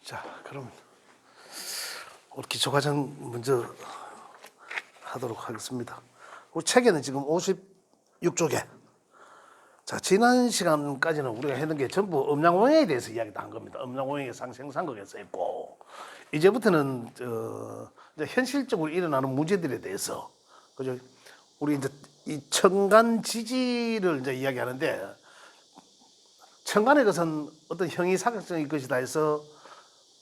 자, 그럼 우리 기초과정 먼저 하도록 하겠습니다. 우리 책에는 지금 56쪽에 자, 지난 시간까지는 우리가 했는 게 전부 음양오행에 대해서 이야기 다 한 겁니다. 음양오행의 상생상극에서 했고, 이제부터는 이제 현실적으로 일어나는 문제들에 대해서, 그죠? 우리 이제 이 천간 지지를 이제 이야기하는데, 천간의 것은 어떤 형이사각적인 것이다 해서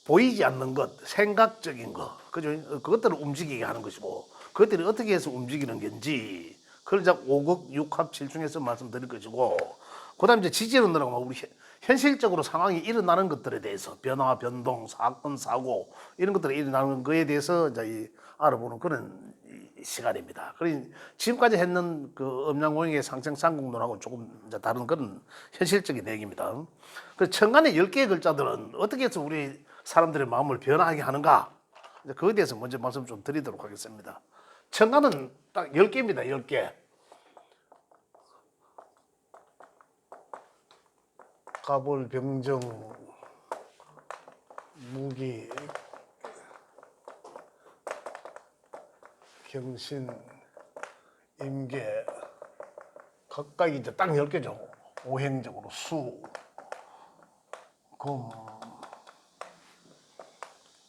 보이지 않는 것, 생각적인 것, 그죠? 그것들을 움직이게 하는 것이고, 그것들이 어떻게 해서 움직이는 건지, 그걸 이제 5극 6합 7중에서 말씀드릴 것이고, 그 다음에 이제 지지론 들어가면 우리 현실적으로 상황이 일어나는 것들에 대해서 변화, 변동, 사건, 사고, 이런 것들이 일어나는 거에 대해서 이제 알아보는 그런 시간입니다. 그러니 지금까지 했는 그 음양오행의 상생상국론하고 조금 이제 다른 그런 현실적인 얘기입니다. 그 천간의 10개의 글자들은 어떻게 해서 우리 사람들의 마음을 변화하게 하는가? 그거에 대해서 먼저 말씀 좀 드리도록 하겠습니다. 천간은 딱 10개입니다. 10개. 갑을, 병정, 무기, 경신, 임계, 각각 이제 딱 10개죠. 오행적으로 수, 금,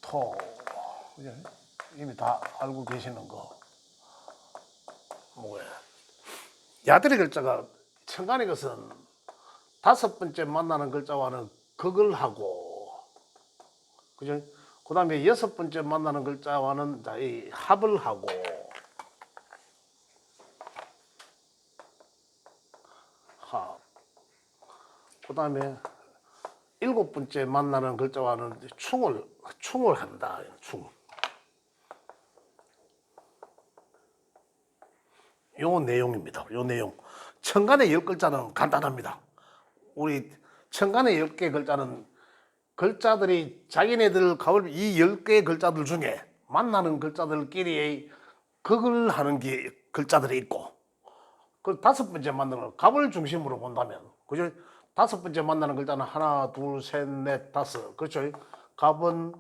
토, 이미 다 알고 계시는 거. 뭐야? 야들의 글자가 천간의 것은 5번째 만나는 글자와는 극을 하고, 그죠? 그 다음에 6번째 만나는 글자와는 이 합을 하고, 합. 그 다음에 7번째 만나는 글자와는 충을 한다. 충. 요 내용입니다. 요 내용. 천간의 10글자는 간단합니다. 우리 천간의 10개 글자는 글자들이 자기네들 이 10개의 글자들 중에 만나는 글자들끼리 극을 하는 게 글자들이 있고, 그 5번째 만나는 갑을 중심으로 본다면, 그죠? 5번째 만나는 글자는 하나, 둘, 셋, 넷, 다섯. 그렇죠? 갑은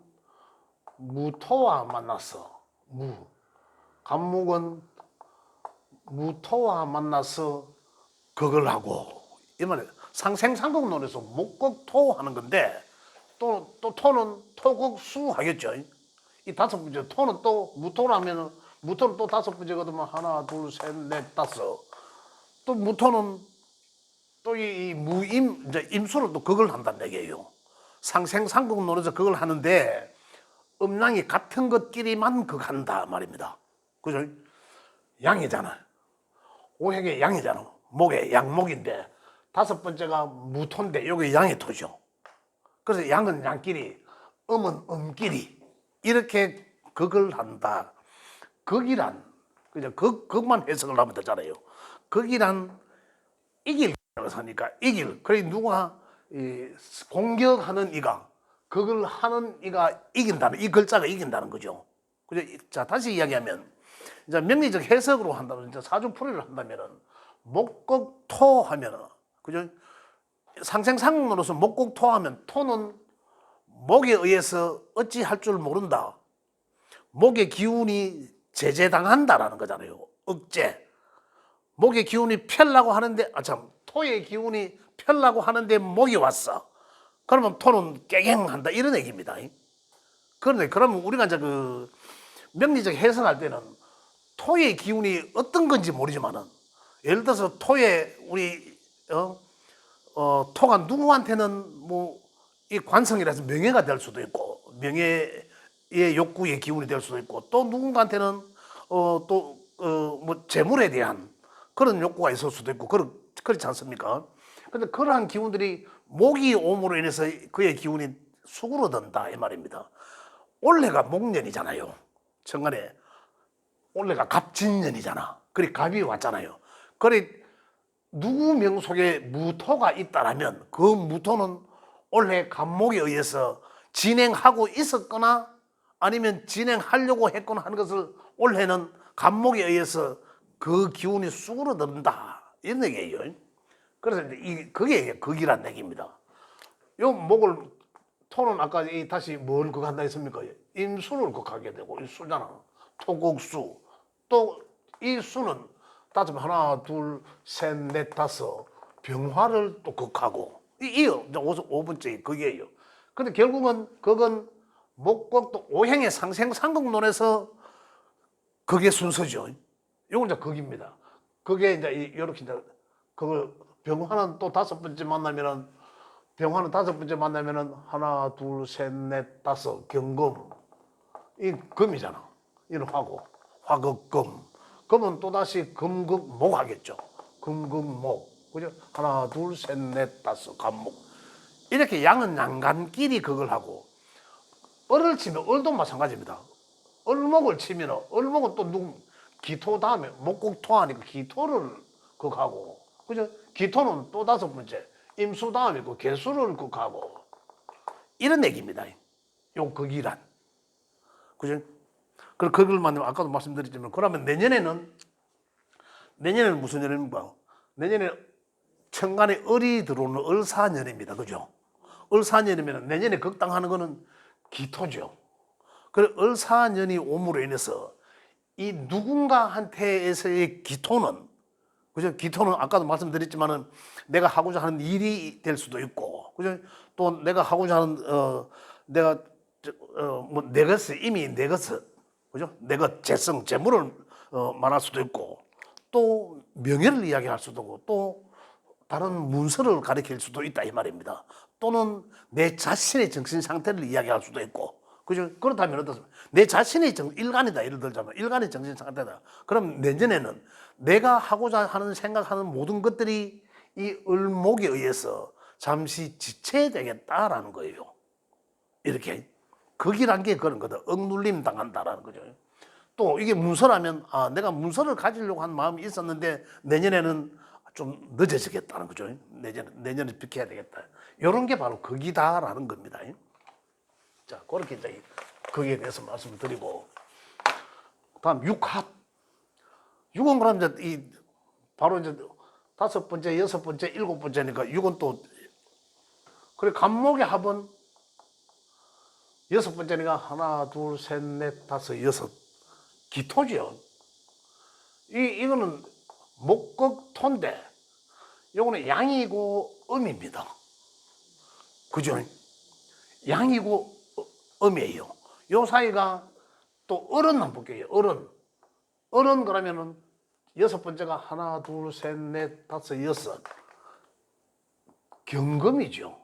무토와 만났어. 갑목은 무토와 만나서 극을 하고, 이 말이에요. 상생상극론에서 목극토 하는 건데, 또 토는 토극수 하겠죠. 이 5번째 토는 또 무토라면 무토는 또 5번째거든요. 하나, 둘, 셋, 넷, 다섯. 또 무토는 또 이 무임 이제 임수로 또 극을 한다는 얘기예요. 상생상극론에서 극을 하는데 음양이 같은 것끼리만 극한다 말입니다. 그죠? 양이잖아. 오행의 양이잖아. 목의 양목인데 5번째가 무토인데 여기 양의 토죠. 그래서 양은 양끼리, 음은 음끼리 이렇게 극을 한다. 극이란 그냥 극만 해석을 하면 되잖아요. 극이란 이길이라고 하니까 이길. 그래 누가 공격하는 이가 극을 하는 이가 이긴다는 이 글자가 이긴다는 거죠. 그죠? 자 다시 이야기하면 이제 명리적 해석으로 한다면 이제 사주풀이를 한다면은 목극토 하면은 그죠? 상생상으로서 목극토하면 토는 목에 의해서 어찌할 줄 모른다. 목의 기운이 제재당한다라는 거잖아요. 억제. 목의 기운이 펴려고 하는데 토의 기운이 펴려고 하는데 목이 왔어. 그러면 토는 깨갱한다 이런 얘기입니다. 그런데 그러면 우리가 이제 그 명리적 해석할 때는 토의 기운이 어떤 건지 모르지만은 예를 들어서 토의 우리 토가 누구한테는 뭐 이 관성이라서 명예가 될 수도 있고 명예의 욕구의 기운이 될 수도 있고 또 누군가한테는 뭐 재물에 대한 그런 욕구가 있을 수도 있고 그렇지 않습니까? 근데 그러한 기운들이 목이 옴으로 인해서 그의 기운이 수그러든다 이 말입니다. 올해가 목년이잖아요. 천간에 올해가 갑진년이잖아. 그래 갑이 왔잖아요. 그래 누구 명속에 무토가 있다라면 그 무토는 올해 갑목에 의해서 진행하고 있었거나 아니면 진행하려고 했거나 하는 것을 올해는 갑목에 의해서 그 기운이 수그러든다 이런 얘기예요. 그래서 그게 극이란 얘기입니다. 요 목을 토는 아까 다시 뭘 극한다 했습니까? 임수를 극하게 되고 이 수잖아. 토국수. 또 이 수는 따지면 하나, 둘, 셋, 넷, 다섯 병화를 또 극하고 이요. 5번째 그게요. 근데 결국은 그건 목곡도 오행의 상생상극론에서 그게 순서죠. 이건 이제 극입니다. 그게 이제 이렇게 이제 그걸 병화는 또 다섯 번째 만나면은 병화는 다섯 번째 만나면은 하나, 둘, 셋, 넷, 다섯 경금 이 금이잖아. 이는 화극금. 금은 또 다시 금극목 하겠죠. 금극목 그죠? 하나, 둘, 셋, 넷, 다섯 간목 이렇게 양은 양간끼리 그걸 하고 을을 치면 을도 마찬가지입니다. 을목을 치면 을목은 또 누구 기토 다음에 목곡토 하니까 기토를 극하고 그죠? 기토는 또 다섯 번째 임수 다음에 그 개수를 극하고 이런 얘기입니다. 요 극이란 그죠? 그걸 만들면 아까도 말씀드렸지만 그러면 내년에는 무슨 년입니까? 내년에 천간에 을이 들어오는 을사년입니다. 그죠? 을사년이면 내년에 극당하는 거는 기토죠. 그래 을사년이 옴으로 인해서 이 누군가한테에서의 기토는 그죠? 기토는 아까도 말씀드렸지만은 내가 하고자 하는 일이 될 수도 있고 그죠? 또 내가 하고자 하는 내가 뭐 내 것을 이미 내 것을 그죠? 내가 재성 재물을 말할 수도 있고 또 명예를 이야기할 수도 있고 또 다른 문서를 가리킬 수도 있다 이 말입니다. 또는 내 자신의 정신 상태를 이야기할 수도 있고 그죠? 그렇다면 어떻습니까? 내 자신의 일간이다 예를 들자면 일간의 정신 상태다. 그럼 내년에는 내가 하고자 하는 생각하는 모든 것들이 이 을목에 의해서 잠시 지체되겠다라는 거예요. 이렇게 극이란 게 그런 거다. 억눌림 당한다라는 거죠. 또 이게 문서라면 내가 문서를 가지려고 한 마음이 있었는데 내년에는 좀 늦어지겠다는 거죠. 내년에 비켜야 되겠다. 이런 게 바로 극이다라는 겁니다. 자, 그렇게 이제 거기에 대해서 말씀을 드리고 다음 육합. 육은 그럼 이제 바로 이제 다섯 번째, 여섯 번째, 일곱 번째니까 육은 또 그래 간목의 합은 여섯 번째니까 하나, 둘, 셋, 넷, 다섯, 여섯 기토죠. 이거는 목극토인데 요거는 양이고 음입니다. 그죠? 양이고 음이에요. 요 사이가 또 을은 한번 볼게요. 을은 그러면은 여섯 번째가 하나, 둘, 셋, 넷, 다섯, 여섯. 경금이죠.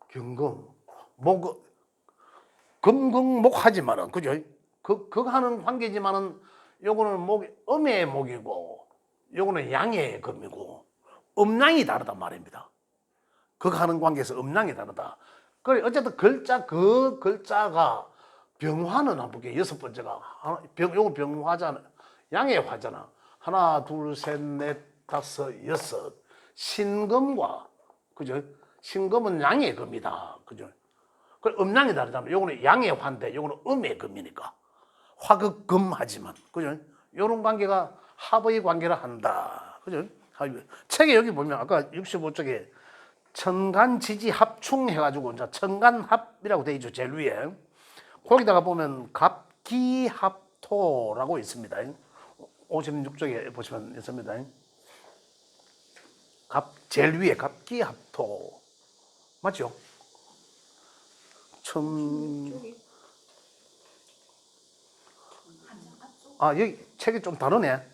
경금. 금극목하지만은 그죠? 극하는 관계지만은 요거는 음의 목이고 요거는 양의 금이고 음양이 다르단 말입니다. 극하는 관계에서 음양이 다르다. 그래 어쨌든 그 글자가 병화는 한번 볼게요. 여섯 번째가 요거 병화잖아. 양의 화잖아. 하나, 둘, 셋, 넷, 다섯, 여섯. 신금과 그죠? 신금은 양의 금이다. 그죠? 그 음양이 다르잖아요. 요거는 양의 화인데 요거는 음의 금이니까. 화극금하지만 그죠? 요런 관계가 합의 관계를 한다. 그죠? 책에 여기 보면 아까 65쪽에 천간지지 합충 해가지고 이제 천간합이라고 돼 있죠. 제일 위에. 거기다가 보면 갑기합토라고 있습니다. 56쪽에 보시면 있습니다. 제일 위에 갑기합토 맞죠? 여기 책이 좀 다르네.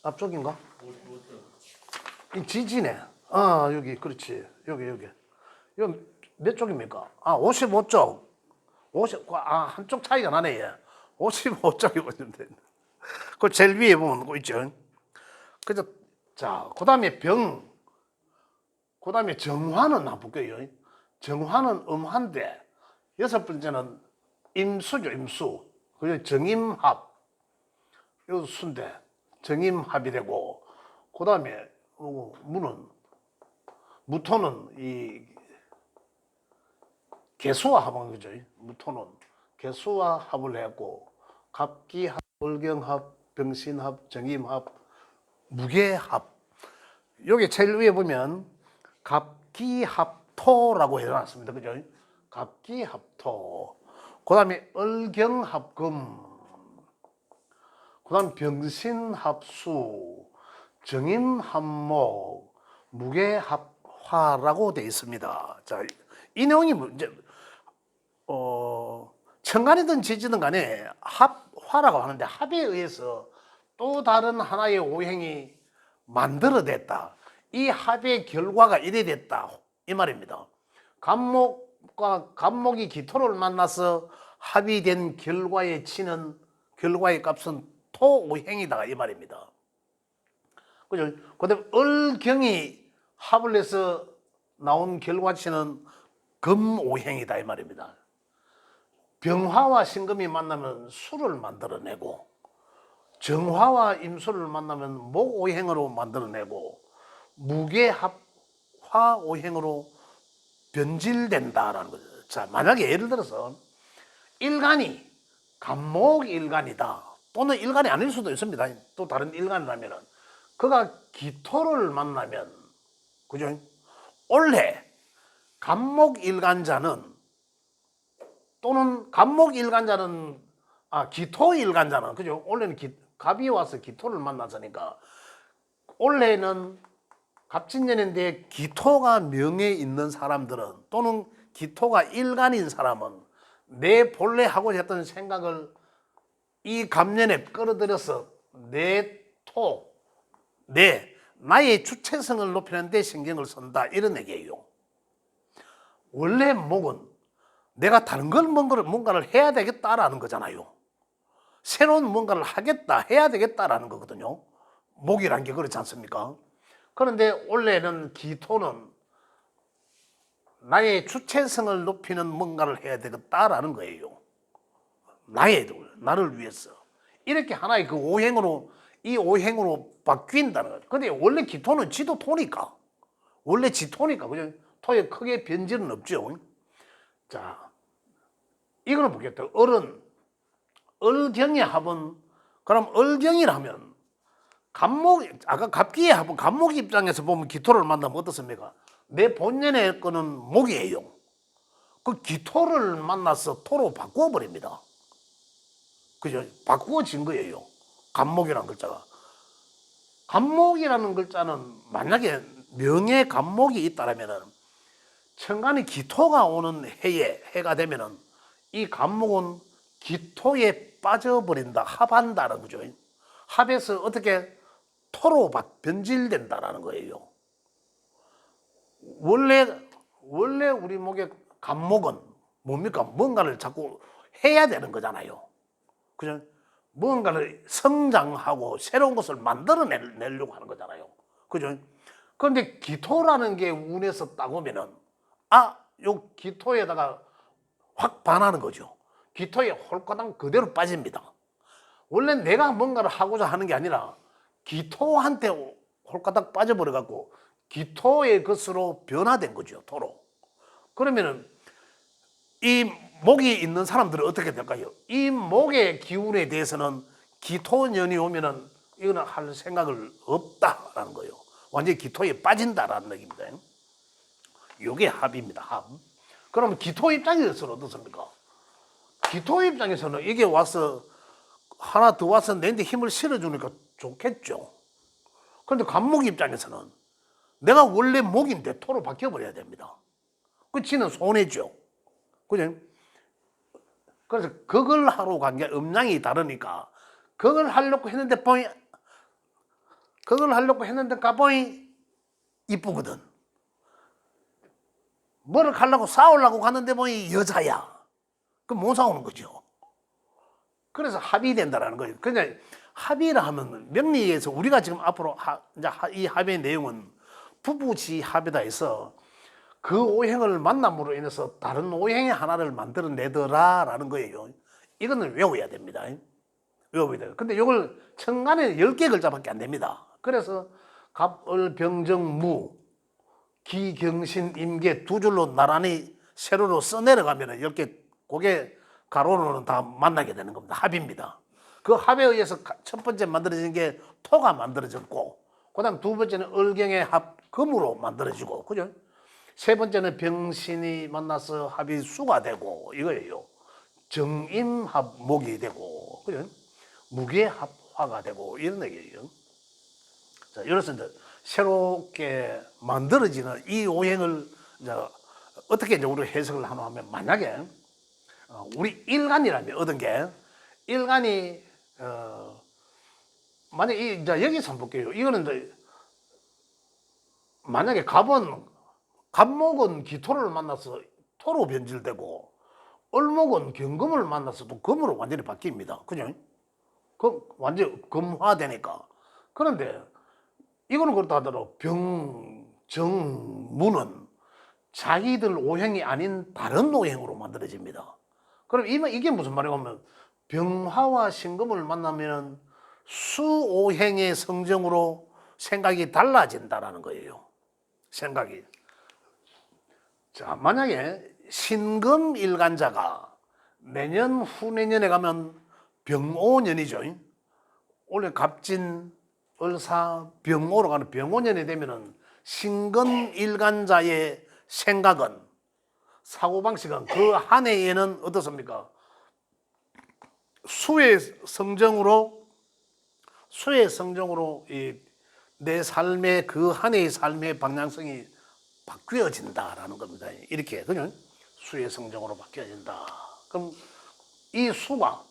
앞쪽인가? 이 지지네. 여기 그렇지. 여기. 이건 몇 쪽입니까? 55쪽. 한쪽 차이가 나네. 얘. 55쪽이 보는데. 그 제일 위에 보면 그 있죠. 그죠? 자, 그다음에 그다음에 정화는 한번 볼게요. 정화는 음화인데 여섯 번째는 임수죠, 임수. 그죠? 정임합. 요 수인데 정임합이 되고 그다음에 무토는 이 개수와 합한 거죠. 무토는 개수와 합을 했고 갑기합, 월경합, 병신합, 정임합, 무게합. 여기 제일 위에 보면 갑기합토라고 해놨습니다. 그죠? 갑기합토. 그 다음에 을경합금, 그 다음 병신합수, 정인합목, 무게합화라고 되어 있습니다. 자, 이 내용이 이제 천간이든 지지든 간에 합화라고 하는데, 합에 의해서 또 다른 하나의 오행이 만들어냈다. 이 합의 결과가 이래 됐다. 이 말입니다. 갑목이 기토를 만나서 합이 된 결과에 치는 결과의 값은 토오행이다. 이 말입니다. 그죠? 그다음에 을경이 합을 해서 나온 결과치는 금오행이다. 이 말입니다. 병화와 신금이 만나면 수를 만들어내고, 정화와 임수를 만나면 목오행으로 만들어내고, 무게합화오행으로 변질된다라는 거죠. 자, 만약에 예를 들어서 일간이 갑목일간이다, 또는 일간이 아닐 수도 있습니다. 또 다른 일간이라면은 그가 기토를 만나면, 그죠? 원래 갑목일간자는, 또는 갑목일간자는, 기토일간자는, 그죠? 원래는 갑이 와서 기토를 만났으니까, 원래는 갑진년인데 기토가 명에 있는 사람들은, 또는 기토가 일간인 사람은 내 본래 하고 했던 생각을 이 갑년에 끌어들여서 나의 주체성을 높이는 데 신경을 쓴다, 이런 얘기예요. 원래 목은 내가 다른 걸 뭔가를 해야 되겠다라는 거잖아요. 새로운 뭔가를 하겠다, 해야 되겠다라는 거거든요. 목이란 게 그렇지 않습니까? 그런데 원래는 기토는 나의 주체성을 높이는 뭔가를 해야 되겠다라는 거예요. 나를 위해서. 이렇게 하나의 그 이 오행으로 바뀐다는 거예요. 근데 원래 기토는 지도 토니까. 원래 지토니까. 그죠? 토에 크게 변질은 없죠. 자, 이거는 보겠다. 을경의 합은, 그럼 을경이라면, 아까 갑기의 합은 갑목 입장에서 보면 기토를 만나면 어떻습니까? 내 본연의 거는 목이에요. 그 기토를 만나서 토로 바꾸어버립니다. 그죠? 바꾸어진 거예요. 갑목이라는 글자가. 갑목이라는 글자는 만약에 명예 갑목이 있다라면은, 천간이 기토가 오는 해가 되면은 이 갑목은 기토에 빠져버린다, 합한다는 거죠. 합에서 어떻게 토로 변질된다라는 거예요. 원래 우리 목의 갑목은 뭡니까? 뭔가를 자꾸 해야 되는 거잖아요. 그죠? 뭔가를 성장하고 새로운 것을 만들어내려고 하는 거잖아요. 그죠? 그런데 기토라는 게 운에서 딱 오면은, 요 기토에다가 확 반하는 거죠. 기토에 홀까당 그대로 빠집니다. 원래 내가 뭔가를 하고자 하는 게 아니라 기토한테 홀까당 빠져버려갖고 기토의 것으로 변화된 거죠, 토로. 그러면은 이 목이 있는 사람들은 어떻게 될까요? 이 목의 기운에 대해서는 기토년이 오면은 이거는 할 생각을 없다라는 거예요. 완전히 기토에 빠진다라는 얘기입니다. 이게 합입니다, 합. 그러면 기토 입장에서는 어떻습니까? 기토 입장에서는 이게 와서 하나 더 와서 내한테 힘을 실어주니까 좋겠죠. 그런데 갑목 입장에서는 내가 원래 목인데 토로 바뀌어버려야 됩니다. 그 지는 손해죠. 그죠? 그래서 그걸 하러 간 게 음양이 다르니까 그걸 하려고 했는데 가보니 이쁘거든. 뭐를 하려고 싸우려고 가는데 보니 여자야. 그럼 못 싸우는 거죠. 그래서 합이 된다는 거예요. 그냥 합의라 하면 명리에서 우리가 지금 앞으로 이 합의 내용은 부부지 합이다 해서 그 오행을 만남으로 인해서 다른 오행의 하나를 만들어내더라라는 거예요. 이거는 외워야 됩니다. 외워야 돼요. 근데 이걸 천간에 10개 글자밖에 안 됩니다. 그래서 갑을병정무 기경신 임계 두 줄로 나란히 세로로 써내려가면 10개 고개 가로로는 다 만나게 되는 겁니다. 합입니다. 그 합에 의해서 첫 번째 만들어진 게 토가 만들어졌고, 그 다음 두 번째는 을경의 합, 금으로 만들어지고, 그죠? 세 번째는 병신이 만나서 합이 수가 되고 이거예요. 정임합목이 되고, 그죠? 무게합화가 되고 이런 얘기예요. 자, 이래서 이제 새롭게 만들어지는 이 오행을 이제 어떻게 이제 우리 해석을 하나 하면, 만약에 우리 일간이라면 얻은 게, 일간이 만약 이제 여기서 한번 볼게요. 이거는 이제 만약에 갑목은 기토를 만나서 토로 변질되고, 을목은 경금을 만나서 또 금으로 완전히 바뀝니다. 그죠? 그 완전 금화되니까. 그런데 이거는 그렇다 하더라도 병정무는 자기들 오행이 아닌 다른 오행으로 만들어집니다. 그럼 이게 무슨 말이냐면, 병화와 신금을 만나면 수오행의 성정으로 생각이 달라진다라는 거예요. 생각이. 자, 만약에 신금 일간자가 내년 후내년에 가면 병오년이죠. 원래 갑진 을사 병오로 가는 병오년이 되면은 신금 일간자의 생각은, 사고방식은 그 한 해에는 어떻습니까? 수의 성정으로 내 삶의 그 한 해의 삶의 방향성이 바뀌어진다라는 겁니다. 이렇게, 그죠? 수의 성정으로 바뀌어진다. 그럼 이 수가,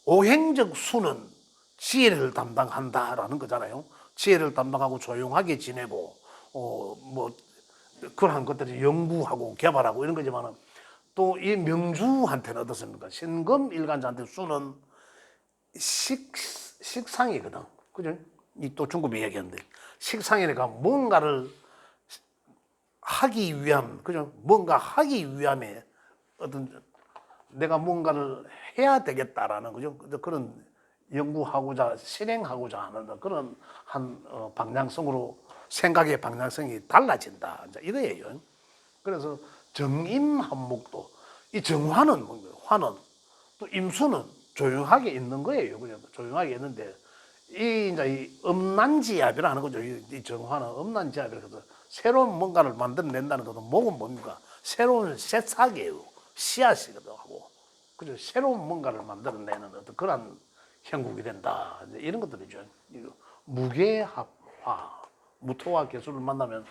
오행적 수는 지혜를 담당한다라는 거잖아요. 지혜를 담당하고 조용하게 지내고, 뭐 그런 것들이 연구하고 개발하고 이런 거지만은, 또 이 명주한테는 어떻습니까? 신금 일간자한테 수는 식상이거든. 그죠? 이 또 중급 이야기하는데, 식상이니까 뭔가를 하기 위함, 그죠? 뭔가 하기 위함에 어떤 내가 뭔가를 해야 되겠다라는, 그죠? 그런 연구하고자 실행하고자 하는 그런 한 방향성으로 생각의 방향성이 달라진다. 이거예요. 그래서 정임합목도, 이 정화는 뭔가요? 화는, 또 임수는 조용하게 있는 거예요. 그죠? 조용하게 있는데, 이제 이 음란지압이라는 거죠. 이 정화는 음란지압이라서 새로운 뭔가를 만들어낸다는 것도, 목은 뭡니까? 새로운 새싹이에요. 씨앗이기도 하고, 그죠? 새로운 뭔가를 만들어내는 어떤 그런 형국이 된다. 이런 것들이죠. 무게합화, 무토와 개수를 만나면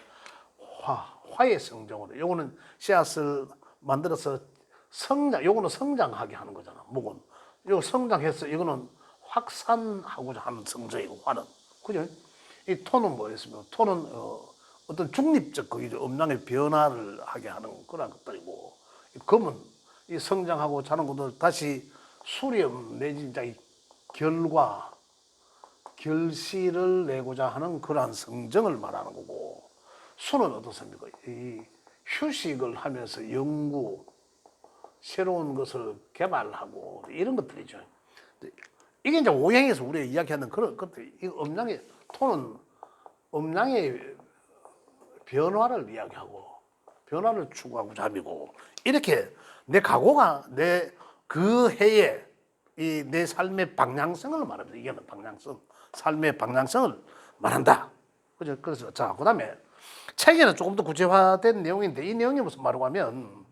화의 성정으로. 요거는 씨앗을 만들어서 요거는 성장하게 하는 거잖아. 목은. 요 성장해서 이거는 확산하고자 하는 성정이고, 화는. 그죠? 이 토는 뭐였습니까? 토는 어떤 중립적 음양의 변화를 하게 하는 그런 것들이고, 금은 이 성장하고 자는 것들 다시 수렴 내지 이제 결과, 결실을 내고자 하는 그러한 성정을 말하는 거고, 수는 어떻습니까? 이 휴식을 하면서 연구, 새로운 것을 개발하고 이런 것들이죠. 이게 이제 오행에서 우리가 이야기하는 그런 것들. 이 음양의 토는 음양의 변화를 이야기하고 변화를 추구하고자 함이고, 이렇게 내 각오가 내 그 해에 이 내 삶의 방향성을 말합니다. 이게 방향성, 삶의 방향성을 말한다. 그죠? 그래서 자, 그다음에 책에는 조금 더 구체화된 내용인데, 이 내용이 무슨 말이고 하면,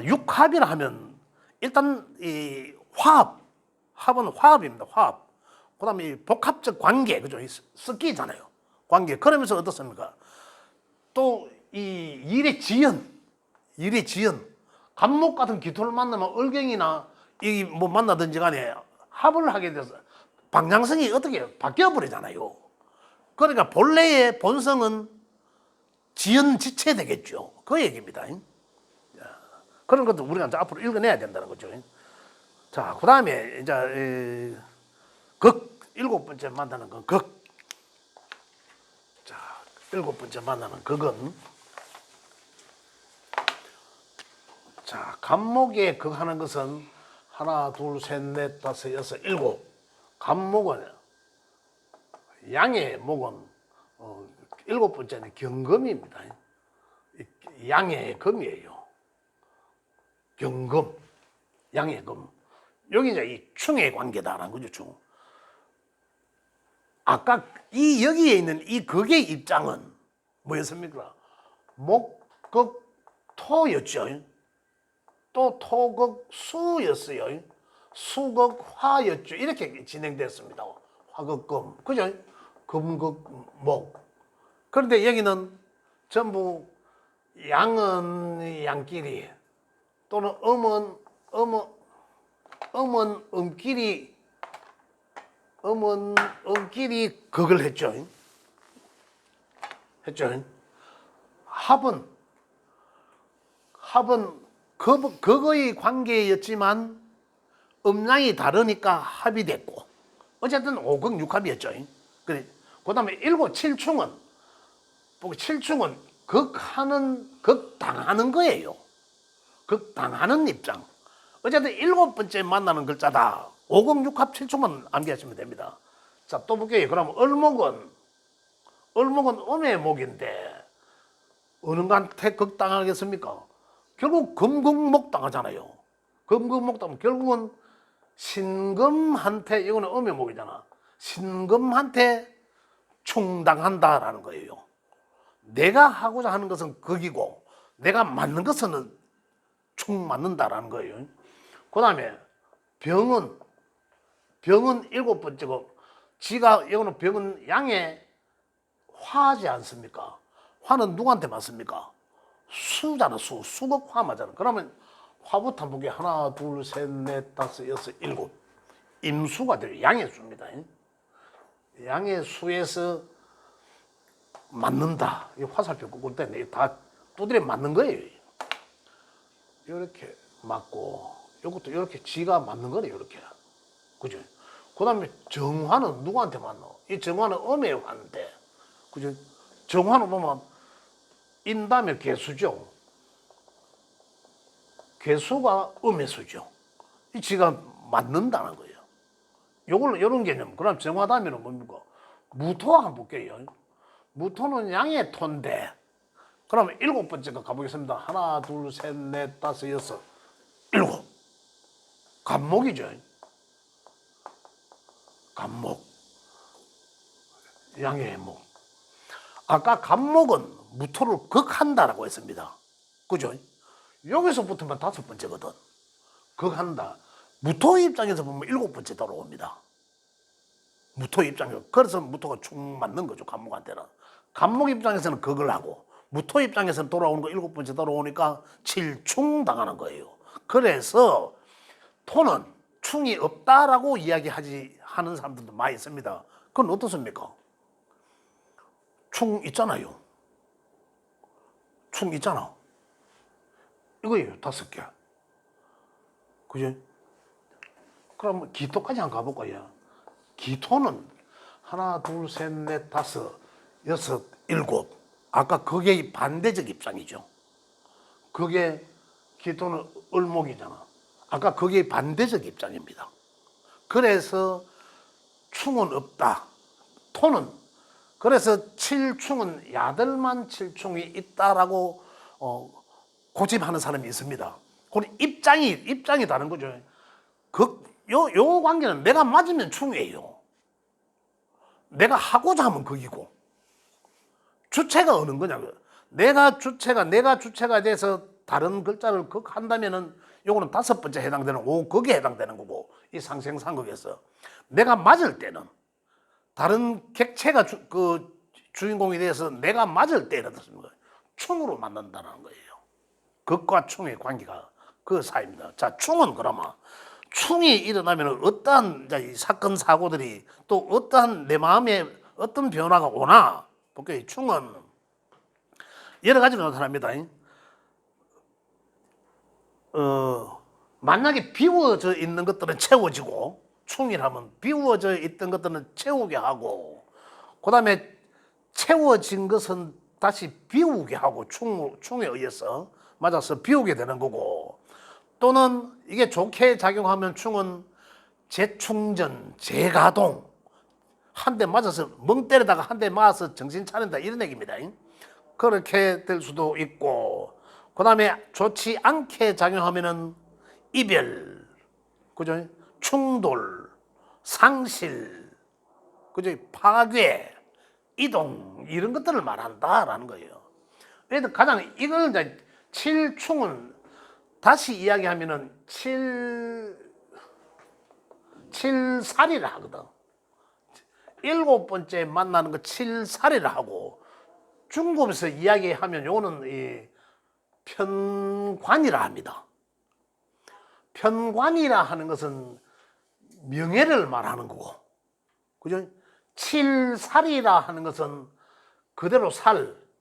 육합이라 하면 일단 이 합은 화합입니다. 화합. 그다음에 이 복합적 관계, 그죠? 섞이잖아요. 관계. 그러면서 어떻습니까? 또 이 일의 지연, 갑목 같은 기토를 만나면 을경이나 이 뭐 만나든지 간에 합을 하게 돼서 방향성이 어떻게 바뀌어 버리잖아요. 그러니까 본래의 본성은 지연지체 되겠죠. 그 얘기입니다. 그런 것도 우리가 이제 앞으로 읽어내야 된다는 거죠. 자, 그 다음에 이제 일곱 번째 만나는 건 극. 자, 일곱 번째 만나는 극은, 자, 갑목에 극하는 것은 하나, 둘, 셋, 넷, 다섯, 여섯, 일곱. 갑목은, 양의 목은 일곱 번째는 경금입니다. 양의 금이에요. 경금, 양의 금. 여기 이제 이 충의 관계다라는 거죠, 충. 아까 여기에 있는 이 극의 입장은 뭐였습니까? 목극토였죠. 또 토극수였어요. 수극화였죠. 이렇게 진행됐습니다. 화극금, 그죠? 금극목. 그런데 여기는 전부 양은 양끼리 또는 음은 음끼리 극을 했죠. 합은 극의 관계였지만 음량이 다르니까 합이 됐고 어쨌든 5극 6합이었죠. 그 다음에 7, 7충은 극당하는 거예요. 극당하는 입장. 어쨌든 7번째 만나는 글자다. 5극 6합 7충만 암기하시면 됩니다. 자, 또 볼게요. 그럼 을목은 음의 목인데 어느한테 극당하겠습니까? 결국 금극목 당하잖아요. 금극목 당하면 결국은 신금한테, 이거는 음의 목이잖아. 신금한테 충당한다라는 거예요. 내가 하고자 하는 것은 극이고 내가 맞는 것은 충맞는다라는 거예요. 그 다음에 병은 7번째고 지가, 이거는 병은 양의 화지 않습니까? 화는 누구한테 맞습니까? 수잖아. 수극화 맞잖아. 그러면 화부터 한번 보게. 하나, 둘, 셋, 넷, 다섯, 여섯, 일곱. 임수가 돼요. 양의 수입니다. 양의 수에서 맞는다. 이 화살표 꺾을 때 다 두드려 맞는 거예요. 이렇게 맞고, 이것도 이렇게 지가 맞는 거네. 이렇게. 그죠? 그 다음에 정화는 누구한테 맞노? 이 정화는 음의 화인데, 그죠? 정화는 보면 인다면 개수죠. 개수가 음의 수죠. 이 지가 맞는다는 거예요. 이런 개념. 그럼 정화다면은 뭡니까? 무토 한번 볼게요. 무토는 양의 토인데, 그럼 7번째 거 가보겠습니다. 하나, 둘, 셋, 넷, 다섯, 여섯, 일곱. 간목이죠. 간목. 양의 목. 아까 간목은 무토를 극한다라고 했습니다. 그죠? 여기서부터만 5번째거든. 극한다. 무토 입장에서 보면 7번째 돌아옵니다. 무토 입장에서. 그래서 무토가 충 맞는 거죠. 간목한테는. 간목 입장에서는 극을 하고 무토 입장에서는 돌아오는 거 7번째 돌아오니까 7충 당하는 거예요. 그래서 토는 충이 없다라고 하는 사람들도 많이 있습니다. 그건 어떻습니까? 충 있잖아요. 충 있잖아. 이거예요. 5개. 그죠? 그럼 기토까지 한번 가볼까요? 기토는 하나, 둘, 셋, 넷, 다섯, 여섯, 일곱. 아까 그게 반대적 입장이죠. 그게 기토는 을목이잖아. 아까 그게 반대적 입장입니다. 그래서 충은 없다. 토는 그래서 7충은 야들만 7충이 있다라고 고집하는 사람이 있습니다. 그건 입장이 다른 거죠. 요 관계는 내가 맞으면 충이에요. 내가 하고자 하면 극이고. 주체가 어느 거냐고요. 내가 주체가 돼서 다른 글자를 극한다면은 요거는 5번째 해당되는 5극에 해당되는 거고, 이 상생상극에서 내가 맞을 때는 다른 객체가 주인공이 돼서 내가 맞을 때는 충으로 맞는다는 거예요. 극과 충의 관계가 그 사이입니다. 자, 충은 그러면 충이 일어나면 어떠한 사건 사고들이 또 어떠한 내 마음에 어떤 변화가 오나 볼게요. 충은 여러 가지로 나타납니다. 만약에 비워져 있는 것들은 채워지고, 충이라면 비워져 있던 것들은 채우게 하고, 그 다음에 채워진 것은 다시 비우게 하고, 충에 의해서 맞아서 비우게 되는 거고, 또는 이게 좋게 작용하면 충은 재충전, 재가동, 한 대 맞아서 멍 때리다가 한 대 맞아서 정신 차린다, 이런 얘기입니다. 그렇게 될 수도 있고, 그 다음에 좋지 않게 작용하면은 이별, 그죠? 충돌, 상실, 그죠? 파괴, 이동, 이런 것들을 말한다라는 거예요. 그래도 가장 이걸 이제 칠충은 다시 이야기하면은 칠살이라 하거든. 일곱 번째 만나는 거 칠살이라 하고 중국에서 이야기하면 요거는 이 편관이라 합니다. 편관이라 하는 것은 명예를 말하는 거고, 그죠? 칠살이라 하는 것은 그대로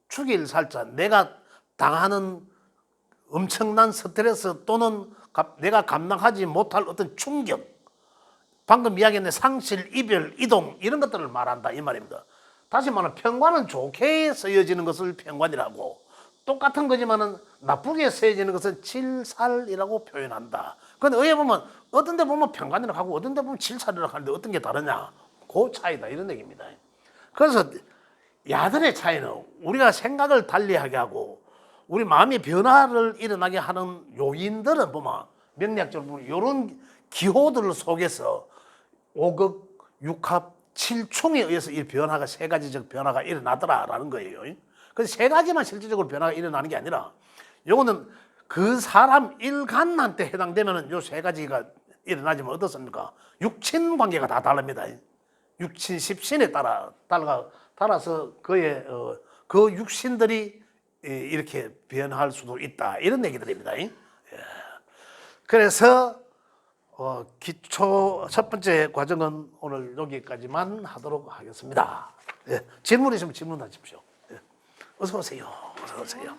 죽일 살자, 내가 당하는 엄청난 스트레스 또는 내가 감당하지 못할 어떤 충격, 방금 이야기했는 상실, 이별, 이동 이런 것들을 말한다 이 말입니다. 다시 말하면 편관은 좋게 쓰여지는 것을 편관이라고, 똑같은 거지만은 나쁘게 쓰여지는 것은 칠살이라고 표현한다. 그런데 의에 보면 어떤 데 보면 편관이라고 하고 어떤 데 보면 칠살이라고 하는데 어떤 게 다르냐, 그 차이다 이런 얘기입니다. 그래서 야들의 차이는 우리가 생각을 달리하게 하고 우리 마음의 변화를 일어나게 하는 요인들은 보면 명리학적으로 보면 이런 기호들 속에서 오극, 육합, 칠충에 의해서 이 변화가 세 가지적 변화가 일어나더라라는 거예요. 그래서 세 가지만 실질적으로 변화가 일어나는 게 아니라 요거는 그 사람 일간한테 해당되면은 요 세 가지가 일어나지만 어떻습니까? 육친 관계가 다 다릅니다. 육친 십신에 따라서 그의 그 육신들이 이렇게 변할 수도 있다 이런 얘기들입니다. 그래서 기초 첫 번째 과정은 오늘 여기까지만 하도록 하겠습니다. 질문 있으면 질문하십시오. 어서 오세요. 어서 오세요.